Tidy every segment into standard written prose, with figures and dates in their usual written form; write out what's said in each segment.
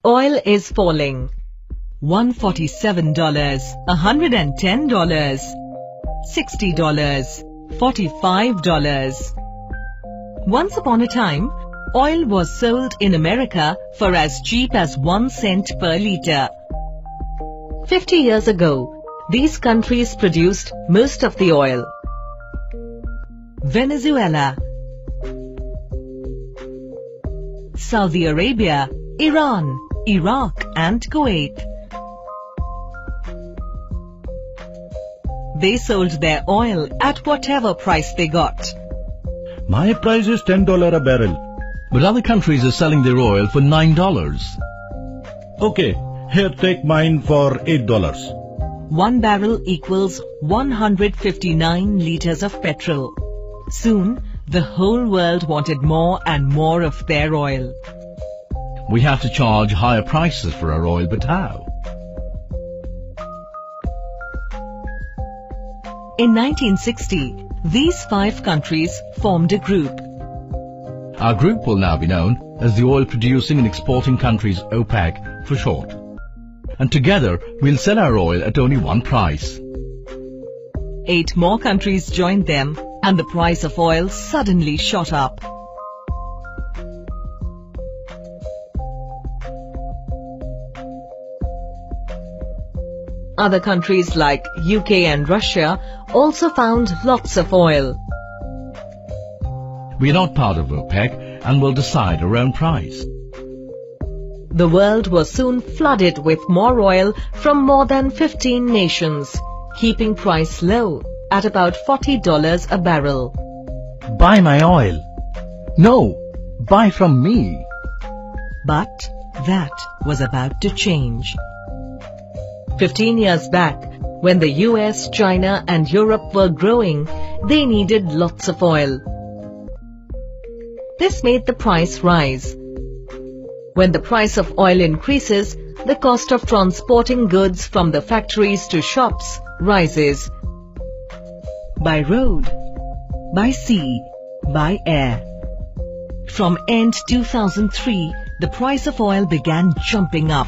Oil is falling. $147, $110, $60, $45. Once upon a time, oil was sold in America for as cheap as 1 cent per liter. 50 years ago, these countries produced most of the oil. Venezuela, Saudi Arabia, Iran, Iraq and Kuwait. They sold their oil at whatever price they got. My price is $10 a barrel. But other countries are selling their oil for $9. Okay, here take mine for $8. 1 barrel equals 159 liters of petrol. Soon, the whole world wanted more and more of their oil. We have to charge higher prices for our oil, but how? In 1960, these 5 countries formed a group. Our group will now be known as the Oil Producing and Exporting Countries, OPEC for short. And together we'll sell our oil at only one price. 8 more countries joined them and the price of oil suddenly shot up. Other countries like UK and Russia also found lots of oil. We are not part of OPEC and will decide our own price. The world was soon flooded with more oil from more than 15 nations, keeping price low at about $40 a barrel. Buy my oil. No, buy from me. But that was about to change. 15 years back, when the US, China and Europe were growing, they needed lots of oil. This made the price rise. When the price of oil increases, the cost of transporting goods from the factories to shops rises. By road, by sea, by air. From end 2003, the price of oil began jumping up.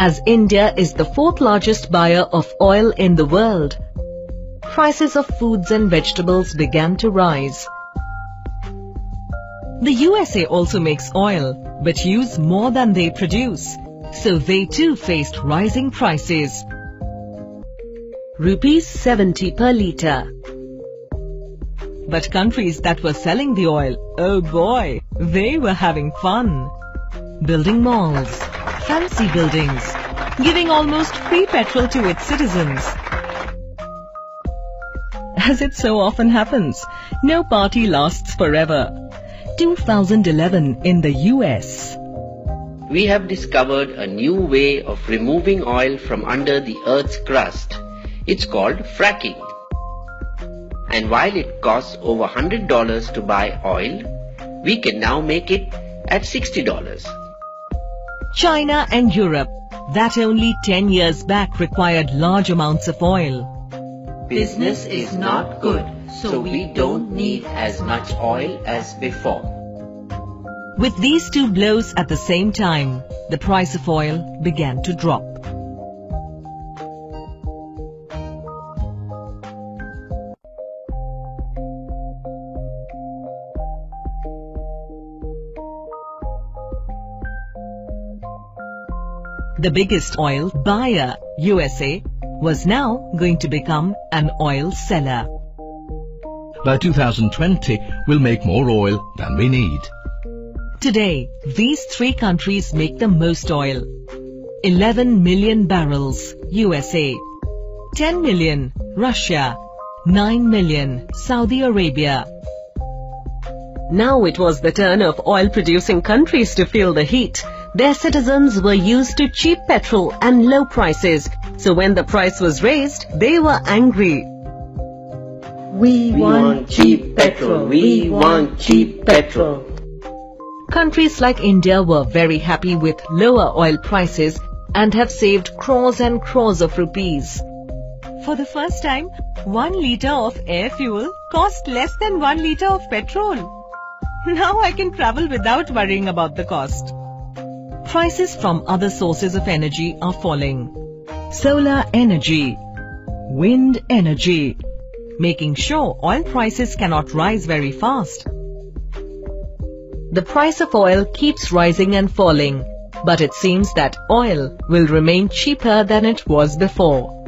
As India is the 4th largest buyer of oil in the world, prices of foods and vegetables began to rise. The USA also makes oil, but use more than they produce, so they too faced rising prices. Rupees 70 per liter. But countries that were selling the oil, oh boy, they were having fun. Building malls, fancy buildings, giving almost free petrol to its citizens. As it so often happens, no party lasts forever. 2011 in the US. We have discovered a new way of removing oil from under the Earth's crust. It's called fracking. And while it costs over $100 to buy oil, we can now make it at $60. China and Europe, that only 10 years back required large amounts of oil. Business is not good, so we don't need as much oil as before. With these two blows at the same time, the price of oil began to drop. The biggest oil buyer, USA, was now going to become an oil seller. By 2020, we'll make more oil than we need. Today, these 3 countries make the most oil. 11 million barrels, USA. 10 million, Russia. 9 million, Saudi Arabia. Now it was the turn of oil-producing countries to feel the heat. Their citizens were used to cheap petrol and low prices, so when the price was raised, they were angry. We want cheap petrol. We want cheap petrol. Countries like India were very happy with lower oil prices and have saved crores and crores of rupees. For the first time, 1 litre of air fuel cost less than 1 litre of petrol. Now I can travel without worrying about the cost. Prices from other sources of energy are falling. Solar energy, wind energy, making sure oil prices cannot rise very fast. The price of oil keeps rising and falling, but it seems that oil will remain cheaper than it was before.